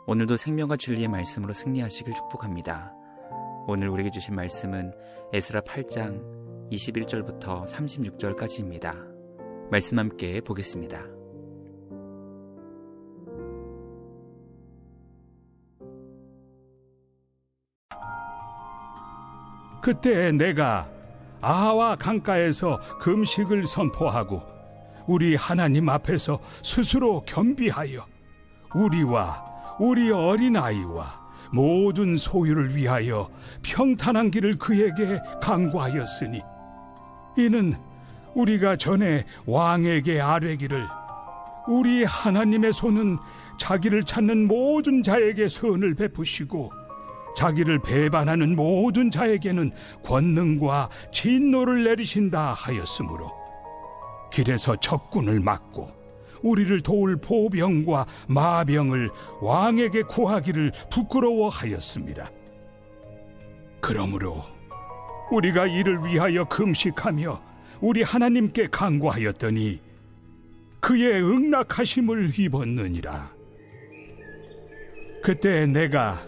오늘도 생명과 진리의 말씀으로 승리하시길 축복합니다. 오늘 우리에게 주신 말씀은 에스라 8장 21절부터 36절까지입니다. 말씀 함께 보겠습니다. 그때 내가 아하와 강가에서 금식을 선포하고 우리 하나님 앞에서 스스로 겸비하여 우리와 우리 어린아이와 모든 소유를 위하여 평탄한 길을 그에게 강구하였으니 이는 우리가 전에 왕에게 아뢰기를 우리 하나님의 손은 자기를 찾는 모든 자에게 선을 베푸시고 자기를 배반하는 모든 자에게는 권능과 진노를 내리신다 하였으므로 길에서 적군을 막고 우리를 도울 보병과 마병을 왕에게 구하기를 부끄러워하였습니다. 그러므로 우리가 이를 위하여 금식하며 우리 하나님께 간구하였더니 그의 응낙하심을 입었느니라. 그때 내가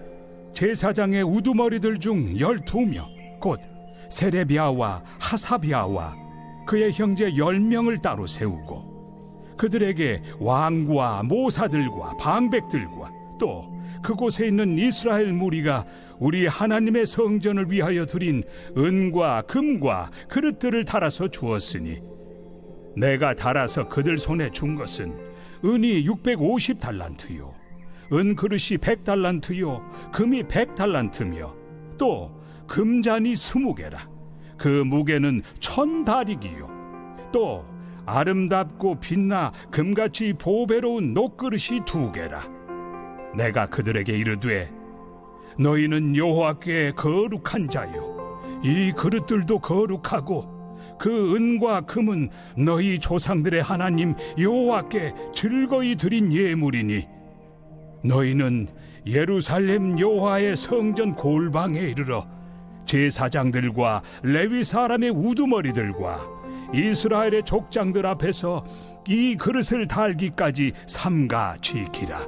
제사장의 우두머리들 중 12명 곧 세레비아와 하사비아와 그의 형제 10명을 따로 세우고 그들에게 왕과 모사들과 방백들과 또 그곳에 있는 이스라엘 무리가 우리 하나님의 성전을 위하여 드린 은과 금과 그릇들을 달아서 주었으니 내가 달아서 그들 손에 준 것은 은이 650달란트요 은 그릇이 100달란트요 금이 100달란트며 또 금잔이 20개라 그 무게는 1000다리기요 또 아름답고 빛나 금같이 보배로운 녹그릇이 2개라 내가 그들에게 이르되 너희는 여호와께 거룩한 자요 이 그릇들도 거룩하고 그 은과 금은 너희 조상들의 하나님 여호와께 즐거이 드린 예물이니 너희는 예루살렘 여호와의 성전 골방에 이르러 제사장들과 레위 사람의 우두머리들과 이스라엘의 족장들 앞에서 이 그릇을 달기까지 삼가 지키라.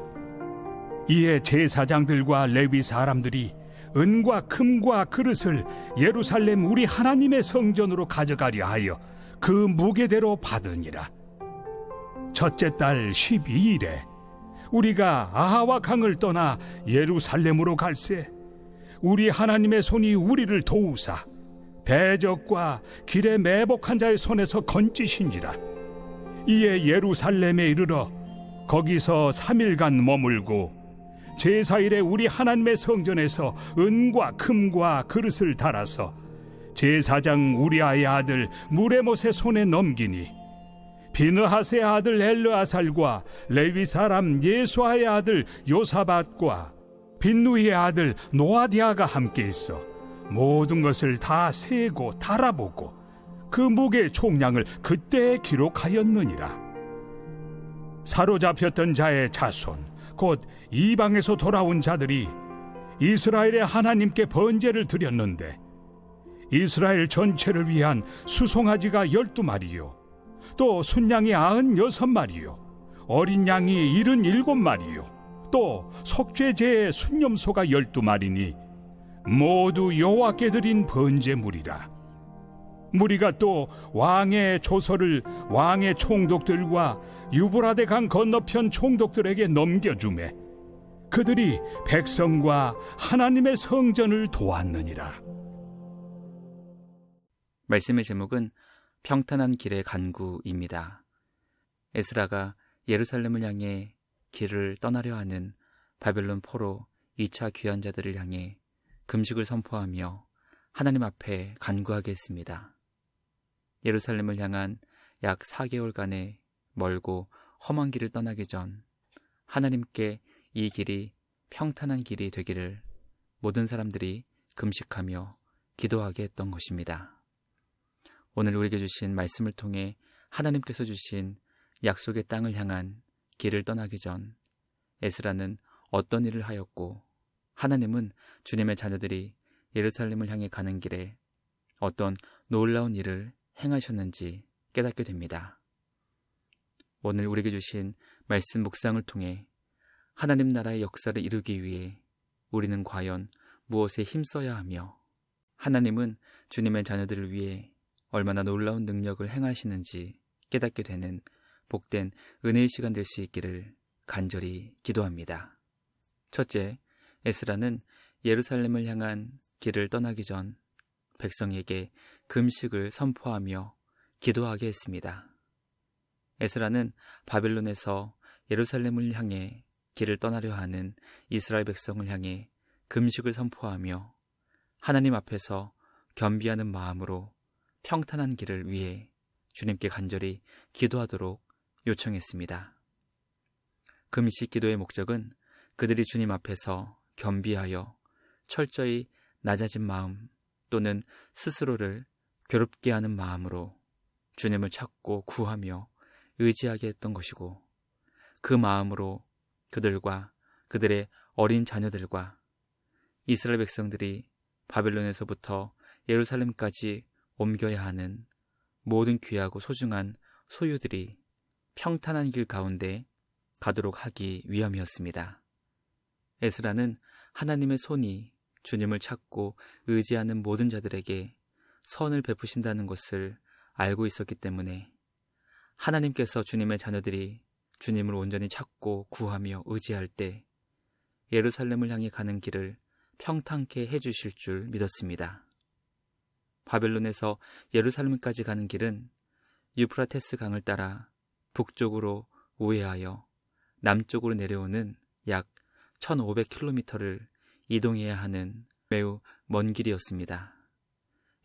이에 제사장들과 레위 사람들이 은과 금과 그릇을 예루살렘 우리 하나님의 성전으로 가져가려 하여 그 무게대로 받으니라. 첫째 달 12일에 우리가 아하와 강을 떠나 예루살렘으로 갈새 우리 하나님의 손이 우리를 도우사 대적과 길에 매복한 자의 손에서 건지신지라. 이에 예루살렘에 이르러 거기서 3일간 머물고 제사일에 우리 하나님의 성전에서 은과 금과 그릇을 달아서 제사장 우리아의 아들 무레못의 손에 넘기니 비느하스의 아들 엘르아살과 레위 사람 예수아의 아들 요사밧과 빈누이의 아들 노아디아가 함께 있어 모든 것을 다 세고 달아보고 그 무게의 총량을 그때 기록하였느니라. 사로잡혔던 자의 자손 곧 이방에서 돌아온 자들이 이스라엘의 하나님께 번제를 드렸는데 이스라엘 전체를 위한 수송아지가 12마리요 또 순양이 96마리요 어린 양이 77마리요 또 속죄제의 순념소가 12마리니 모두 여호와께 드린 번제물이라. 무리가 또 왕의 조서를 왕의 총독들과 유브라데 강 건너편 총독들에게 넘겨주매 그들이 백성과 하나님의 성전을 도왔느니라. 말씀의 제목은 평탄한 길의 간구입니다. 에스라가 예루살렘을 향해 길을 떠나려 하는 바벨론 포로 2차 귀환자들을 향해 금식을 선포하며 하나님 앞에 간구하게 했습니다. 예루살렘을 향한 약 4개월간의 멀고 험한 길을 떠나기 전 하나님께 이 길이 평탄한 길이 되기를 모든 사람들이 금식하며 기도하게 했던 것입니다. 오늘 우리에게 주신 말씀을 통해 하나님께서 주신 약속의 땅을 향한 길을 떠나기 전 에스라는 어떤 일을 하였고 하나님은 주님의 자녀들이 예루살렘을 향해 가는 길에 어떤 놀라운 일을 행하셨는지 깨닫게 됩니다. 오늘 우리에게 주신 말씀 묵상을 통해 하나님 나라의 역사를 이루기 위해 우리는 과연 무엇에 힘써야 하며 하나님은 주님의 자녀들을 위해 얼마나 놀라운 능력을 행하시는지 깨닫게 되는 복된 은혜의 시간 될 수 있기를 간절히 기도합니다. 첫째, 에스라는 예루살렘을 향한 길을 떠나기 전 백성에게 금식을 선포하며 기도하게 했습니다. 에스라는 바벨론에서 예루살렘을 향해 길을 떠나려 하는 이스라엘 백성을 향해 금식을 선포하며 하나님 앞에서 겸비하는 마음으로 평탄한 길을 위해 주님께 간절히 기도하도록 요청했습니다. 금식 기도의 목적은 그들이 주님 앞에서 겸비하여 철저히 낮아진 마음 또는 스스로를 괴롭게 하는 마음으로 주님을 찾고 구하며 의지하게 했던 것이고, 그 마음으로 그들과 그들의 어린 자녀들과 이스라엘 백성들이 바벨론에서부터 예루살렘까지 옮겨야 하는 모든 귀하고 소중한 소유들이 평탄한 길 가운데 가도록 하기 위함이었습니다. 에스라는 하나님의 손이 주님을 찾고 의지하는 모든 자들에게 선을 베푸신다는 것을 알고 있었기 때문에 하나님께서 주님의 자녀들이 주님을 온전히 찾고 구하며 의지할 때 예루살렘을 향해 가는 길을 평탄케 해주실 줄 믿었습니다. 바벨론에서 예루살렘까지 가는 길은 유프라테스 강을 따라 북쪽으로 우회하여 남쪽으로 내려오는 약 1500km를 이동해야 하는 매우 먼 길이었습니다.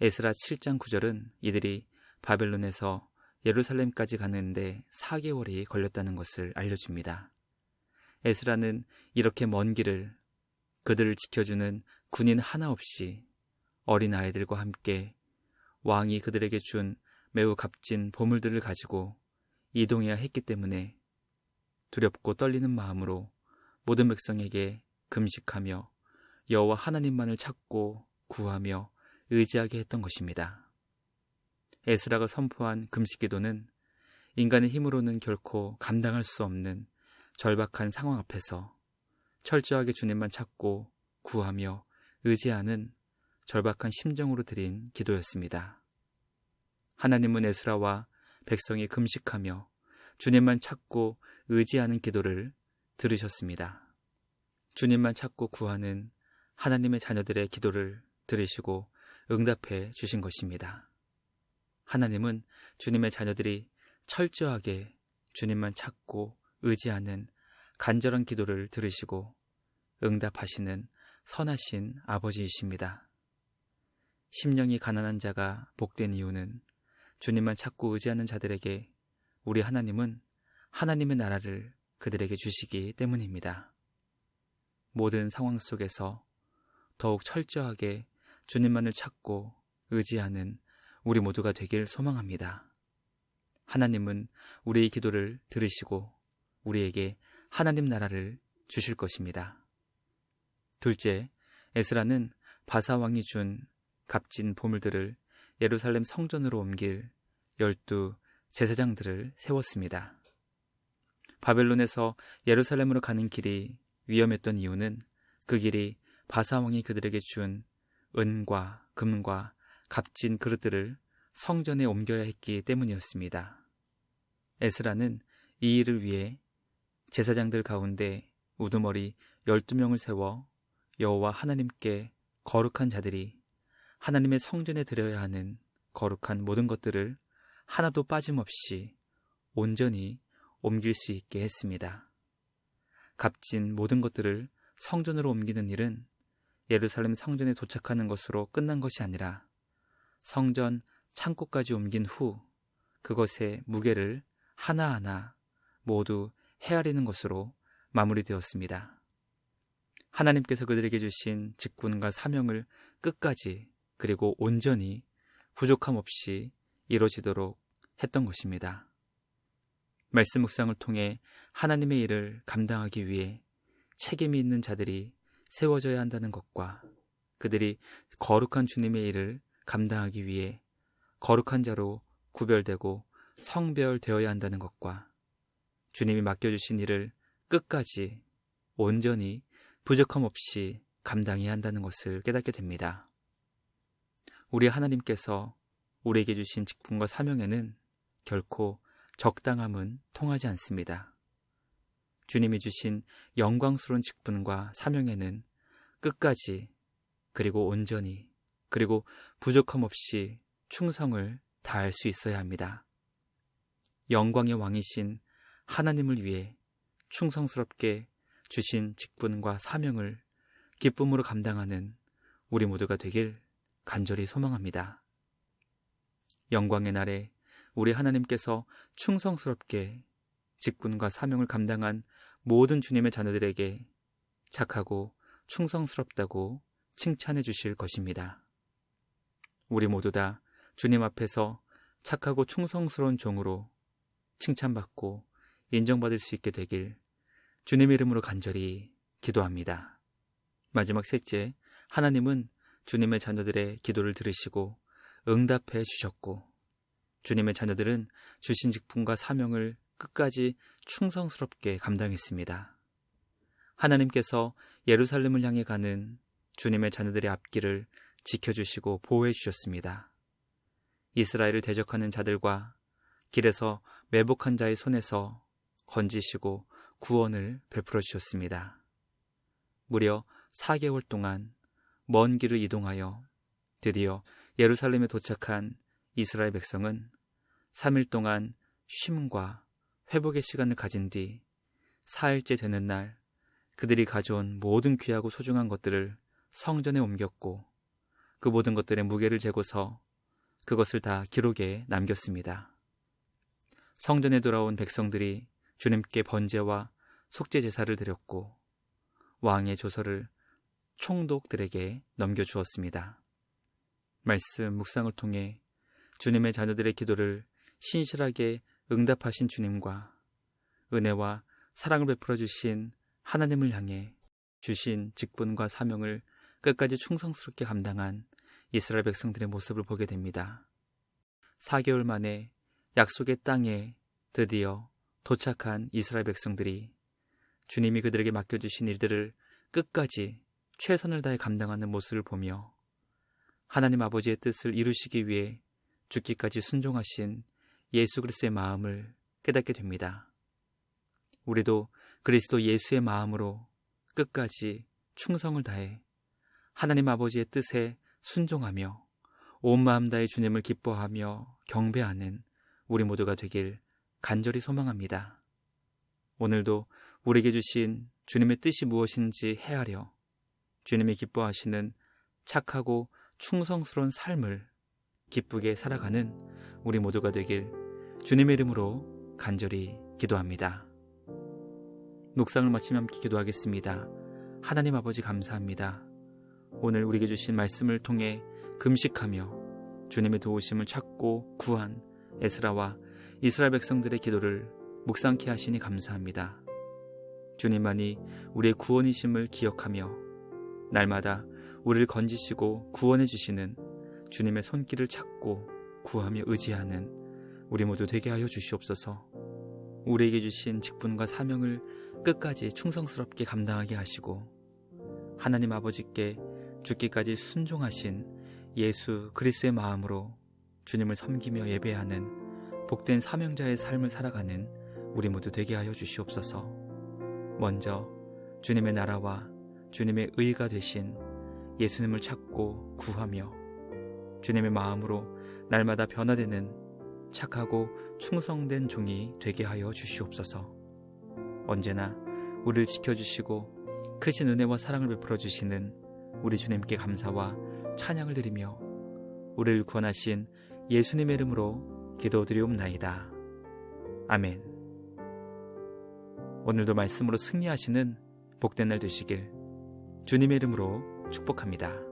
에스라 7장 9절은 이들이 바벨론에서 예루살렘까지 가는데 4개월이 걸렸다는 것을 알려줍니다. 에스라는 이렇게 먼 길을 그들을 지켜주는 군인 하나 없이 어린 아이들과 함께 왕이 그들에게 준 매우 값진 보물들을 가지고 이동해야 했기 때문에 두렵고 떨리는 마음으로 모든 백성에게 금식하며 여호와 하나님만을 찾고 구하며 의지하게 했던 것입니다. 에스라가 선포한 금식기도는 인간의 힘으로는 결코 감당할 수 없는 절박한 상황 앞에서 철저하게 주님만 찾고 구하며 의지하는 절박한 심정으로 드린 기도였습니다. 하나님은 에스라와 백성이 금식하며 주님만 찾고 의지하는 기도를 들으셨습니다. 주님만 찾고 구하는 하나님의 자녀들의 기도를 들으시고 응답해 주신 것입니다. 하나님은 주님의 자녀들이 철저하게 주님만 찾고 의지하는 간절한 기도를 들으시고 응답하시는 선하신 아버지이십니다. 심령이 가난한 자가 복된 이유는 주님만 찾고 의지하는 자들에게 우리 하나님은 하나님의 나라를 그들에게 주시기 때문입니다. 모든 상황 속에서 더욱 철저하게 주님만을 찾고 의지하는 우리 모두가 되길 소망합니다. 하나님은 우리의 기도를 들으시고 우리에게 하나님 나라를 주실 것입니다. 둘째, 에스라는 바사 왕이 준 값진 보물들을 예루살렘 성전으로 옮길 12 제사장들을 세웠습니다. 바벨론에서 예루살렘으로 가는 길이 위험했던 이유는 그 길이 바사 왕이 그들에게 준 은과 금과 값진 그릇들을 성전에 옮겨야 했기 때문이었습니다. 에스라는 이 일을 위해 제사장들 가운데 우두머리 12명을 세워 여호와 하나님께 거룩한 자들이 하나님의 성전에 드려야 하는 거룩한 모든 것들을 하나도 빠짐없이 온전히 옮길 수 있게 했습니다. 값진 모든 것들을 성전으로 옮기는 일은 예루살렘 성전에 도착하는 것으로 끝난 것이 아니라 성전 창고까지 옮긴 후 그것의 무게를 하나하나 모두 헤아리는 것으로 마무리되었습니다. 하나님께서 그들에게 주신 직분과 사명을 끝까지 그리고 온전히 부족함 없이 이루어지도록 했던 것입니다. 말씀 묵상을 통해 하나님의 일을 감당하기 위해 책임이 있는 자들이 세워져야 한다는 것과 그들이 거룩한 주님의 일을 감당하기 위해 거룩한 자로 구별되고 성별되어야 한다는 것과 주님이 맡겨주신 일을 끝까지 온전히 부족함 없이 감당해야 한다는 것을 깨닫게 됩니다. 우리 하나님께서 우리에게 주신 직분과 사명에는 결코 적당함은 통하지 않습니다. 주님이 주신 영광스러운 직분과 사명에는 끝까지 그리고 온전히 그리고 부족함 없이 충성을 다할 수 있어야 합니다. 영광의 왕이신 하나님을 위해 충성스럽게 주신 직분과 사명을 기쁨으로 감당하는 우리 모두가 되길 간절히 소망합니다. 영광의 날에 우리 하나님께서 충성스럽게 직분과 사명을 감당한 모든 주님의 자녀들에게 착하고 충성스럽다고 칭찬해 주실 것입니다. 우리 모두 다 주님 앞에서 착하고 충성스러운 종으로 칭찬받고 인정받을 수 있게 되길 주님의 이름으로 간절히 기도합니다. 마지막 셋째, 하나님은 주님의 자녀들의 기도를 들으시고 응답해 주셨고, 주님의 자녀들은 주신 직분과 사명을 끝까지 충성스럽게 감당했습니다. 하나님께서 예루살렘을 향해 가는 주님의 자녀들의 앞길을 지켜주시고 보호해 주셨습니다. 이스라엘을 대적하는 자들과 길에서 매복한 자의 손에서 건지시고 구원을 베풀어 주셨습니다. 무려 4개월 동안 먼 길을 이동하여 드디어 예루살렘에 도착한 이스라엘 백성은 3일 동안 쉼과 회복의 시간을 가진 뒤 4일째 되는 날 그들이 가져온 모든 귀하고 소중한 것들을 성전에 옮겼고 그 모든 것들의 무게를 재고서 그것을 다 기록에 남겼습니다. 성전에 돌아온 백성들이 주님께 번제와 속죄 제사를 드렸고 왕의 조서를 총독들에게 넘겨주었습니다. 말씀 묵상을 통해 주님의 자녀들의 기도를 신실하게 응답하신 주님과 은혜와 사랑을 베풀어 주신 하나님을 향해 주신 직분과 사명을 끝까지 충성스럽게 감당한 이스라엘 백성들의 모습을 보게 됩니다. 4개월 만에 약속의 땅에 드디어 도착한 이스라엘 백성들이 주님이 그들에게 맡겨주신 일들을 끝까지 최선을 다해 감당하는 모습을 보며 하나님 아버지의 뜻을 이루시기 위해 죽기까지 순종하신 예수 그리스도의 마음을 깨닫게 됩니다. 우리도 그리스도 예수의 마음으로 끝까지 충성을 다해 하나님 아버지의 뜻에 순종하며 온 마음 다해 주님을 기뻐하며 경배하는 우리 모두가 되길 간절히 소망합니다. 오늘도 우리에게 주신 주님의 뜻이 무엇인지 헤아려 주님이 기뻐하시는 착하고 충성스러운 삶을 기쁘게 살아가는 우리 모두가 되길 주님의 이름으로 간절히 기도합니다. 묵상을 마치며 함께 기도하겠습니다. 하나님 아버지 감사합니다. 오늘 우리에게 주신 말씀을 통해 금식하며 주님의 도우심을 찾고 구한 에스라와 이스라엘 백성들의 기도를 묵상케 하시니 감사합니다. 주님만이 우리의 구원이심을 기억하며 날마다 우리를 건지시고 구원해 주시는 주님의 손길을 찾고 구하며 의지하는 우리 모두 되게 하여 주시옵소서. 우리에게 주신 직분과 사명을 끝까지 충성스럽게 감당하게 하시고 하나님 아버지께 죽기까지 순종하신 예수 그리스도의 마음으로 주님을 섬기며 예배하는 복된 사명자의 삶을 살아가는 우리 모두 되게 하여 주시옵소서. 먼저 주님의 나라와 주님의 의가 되신 예수님을 찾고 구하며 주님의 마음으로 날마다 변화되는 착하고 충성된 종이 되게 하여 주시옵소서. 언제나 우리를 지켜주시고 크신 은혜와 사랑을 베풀어 주시는 우리 주님께 감사와 찬양을 드리며 우리를 구원하신 예수님의 이름으로 기도드리옵나이다. 아멘. 오늘도 말씀으로 승리하시는 복된 날 되시길 주님의 이름으로 축복합니다.